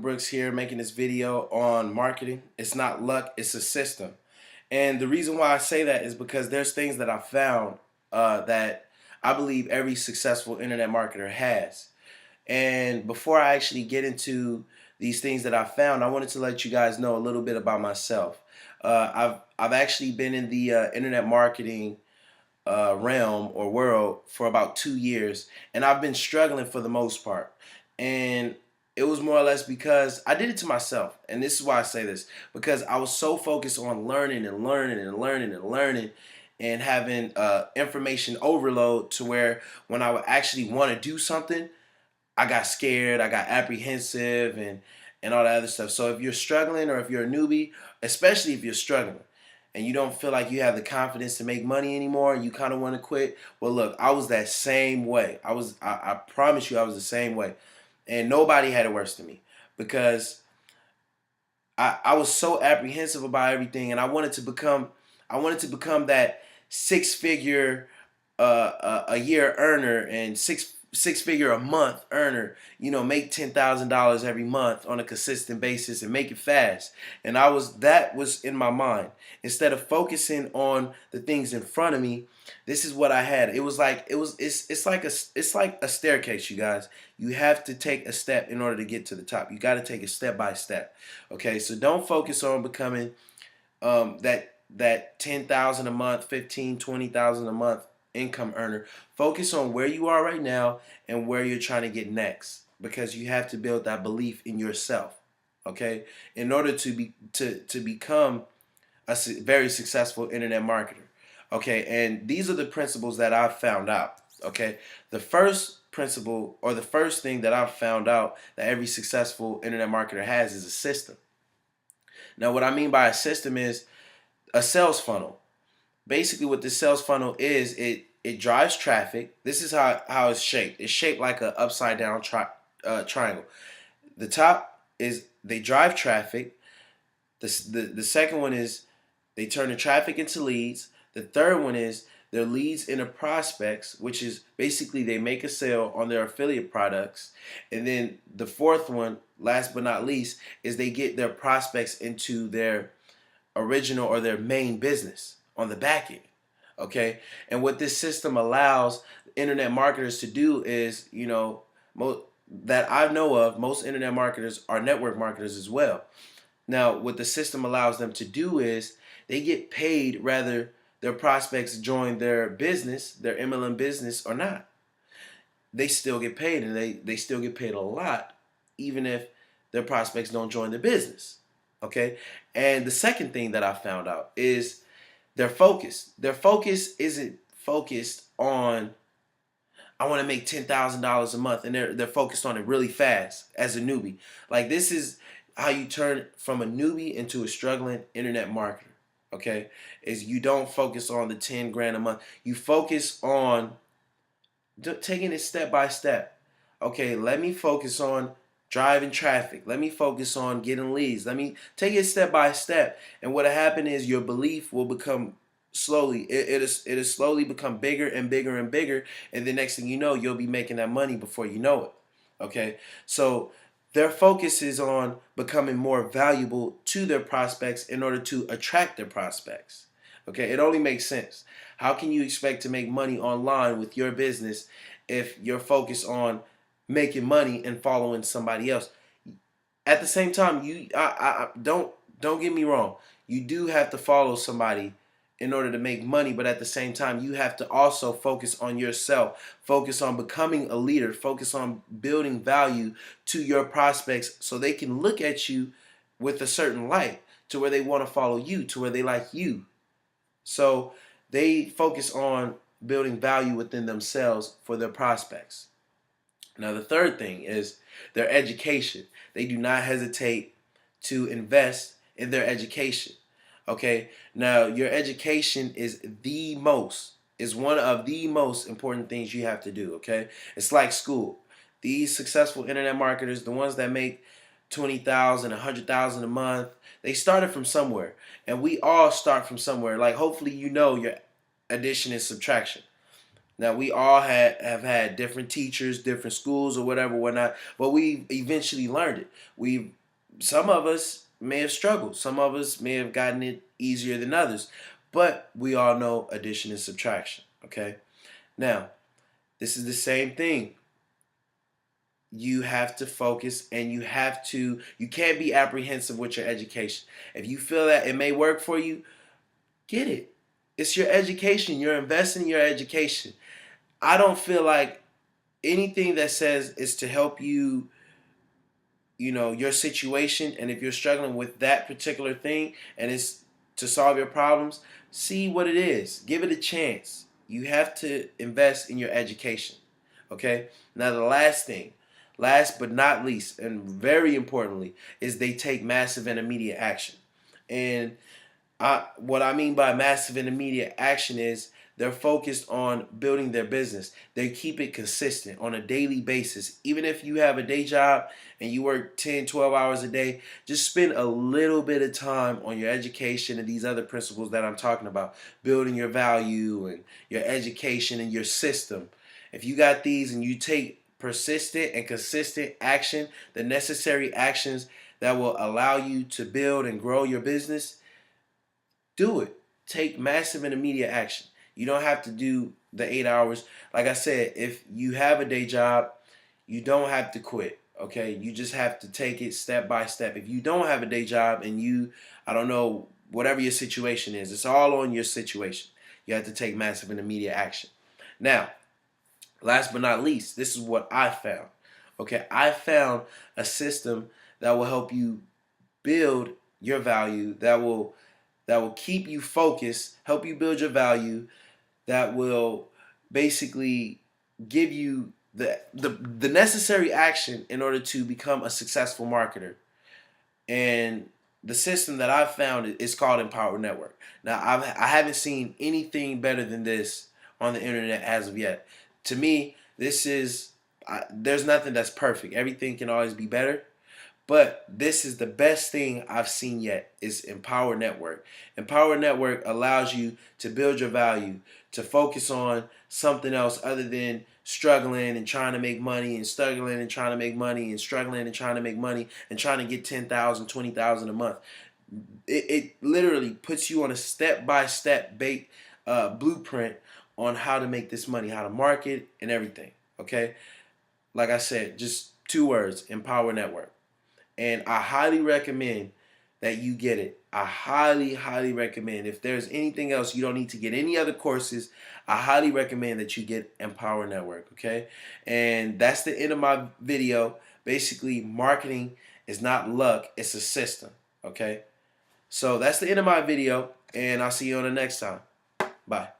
Brooks here making this video on marketing. It's not luck, it's a system. And the reason why I say that is because there's things that I found that I believe every successful internet marketer has. And before I actually get into these things that I found, I wanted to let you guys know a little bit about myself. I've actually been in the internet marketing realm or world for about 2 years, and I've been struggling for the most part. And it was more or less because I did it to myself. And this is why I say this, because I was so focused on learning and learning and learning and learning and having information overload to where when I would actually want to do something, I got scared, I got apprehensive, and all that other stuff. So if you're struggling, or if you're a newbie, especially if you're struggling and you don't feel like you have the confidence to make money anymore, and you kind of want to quit, well, look, I was that same way. I promise you, I was the same way, and nobody had it worse than me, because I was so apprehensive about everything, and I wanted to become that six-figure a year earner, and six figure a month earner, make $10,000 every month on a consistent basis and make it fast. And that was in my mind. Instead of focusing on the things in front of me, this is what I had. It's like a staircase, you guys. You have to take a step in order to get to the top. You got to take it step by step. Okay, so don't focus on becoming that 10,000 a month, 15, 20,000 a month income earner. Focus on where you are right now and where you're trying to get next, because you have to build that belief in yourself, okay, in order to become a very successful internet marketer. Okay, and these are the principles that I've found out. Okay, the first principle, or the first thing that I've found out that every successful internet marketer has, is a system. Now, what I mean by a system is a sales funnel. Basically, what the sales funnel is, it drives traffic. This is how it's shaped. It's shaped like an upside down triangle. The top is they drive traffic. The second one is they turn the traffic into leads. The third one is their leads into prospects, which is basically they make a sale on their affiliate products. And then the fourth one, last but not least, is they get their prospects into their original or their main business on the back end. Okay, and what this system allows internet marketers to do is, that I know of, most internet marketers are network marketers as well. Now, what the system allows them to do is they get paid whether their prospects join their business, their MLM business, or not. They still get paid, and they still get paid a lot, even if their prospects don't join the business. Okay, and the second thing that I found out is their focus. Their focus isn't focused on, I want to make $10,000 a month, and they're focused on it really fast as a newbie. Like, this is how you turn from a newbie into a struggling internet marketer. Okay, is you don't focus on the 10 grand a month. You focus on taking it step by step. Okay, let me focus on driving traffic. Let me focus on getting leads. Let me take it step by step. And what'll happen is your belief will become slowly. It'll slowly become bigger and bigger and bigger. And the next thing you know, you'll be making that money before you know it. Okay, so their focus is on becoming more valuable to their prospects in order to attract their prospects. Okay, it only makes sense. How can you expect to make money online with your business if you're focused on making money and following somebody else? At the same time, don't get me wrong. You do have to follow somebody in order to make money, but at the same time, you have to also focus on yourself, focus on becoming a leader, focus on building value to your prospects so they can look at you with a certain light, to where they want to follow you, to where they like you. So they focus on building value within themselves for their prospects. Now, the third thing is their education. They do not hesitate to invest in their education. Okay, now your education is one of the most important things you have to do. Okay, it's like school. These successful internet marketers, the ones that make 20,000, 100,000 a month, they started from somewhere, and we all start from somewhere. Like, hopefully, your addition and subtraction. Now we all have had different teachers, different schools or whatever, whatnot, but we eventually learned it. We Some of us may have struggled, some of us may have gotten it easier than others, but we all know addition and subtraction. Okay, now this is the same thing. You have to focus, and you can't be apprehensive with your education. If you feel that it may work for you, get it. It's your education. You're investing in your education. I don't feel like anything that says is to help you, your situation, and if you're struggling with that particular thing and it's to solve your problems, see what it is. Give it a chance. You have to invest in your education. Okay? Now the last thing, last but not least, and very importantly, is they take massive and immediate action. And what I mean by massive and immediate action is they're focused on building their business. They keep it consistent on a daily basis. Even if you have a day job and you work 10, 12 hours a day, just spend a little bit of time on your education and these other principles that I'm talking about. Building your value and your education and your system. If you got these and you take persistent and consistent action, the necessary actions that will allow you to build and grow your business, do it. Take massive and immediate action. You don't have to do the 8 hours. Like I said, if you have a day job, you don't have to quit. Okay, you just have to take it step by step. If you don't have a day job and I don't know, whatever your situation is, it's all on your situation. You have to take massive and immediate action. Now, last but not least, this is what I found. Okay, I found a system that will help you build your value, that will keep you focused, help you build your value, that will basically give you the necessary action in order to become a successful marketer. And the system that I've found is called Empower Network. Now, I haven't seen anything better than this on the internet as of yet. To me, there's nothing that's perfect. Everything can always be better. But this is the best thing I've seen yet, is Empower Network. Empower Network allows you to build your value, to focus on something else other than struggling and trying to make money, and struggling and trying to make money, and struggling and trying to make money, and trying to get 10,000, 20,000 a month. It literally puts you on a step-by-step blueprint on how to make this money, how to market, and everything. Okay? Like I said, just 2 words, Empower Network. And I highly recommend that you get it. I highly, highly recommend. If there's anything else, you don't need to get any other courses. I highly recommend that you get Empower Network, okay? And that's the end of my video. Basically, marketing is not luck, it's a system, okay? So that's the end of my video, and I'll see you on the next time. Bye.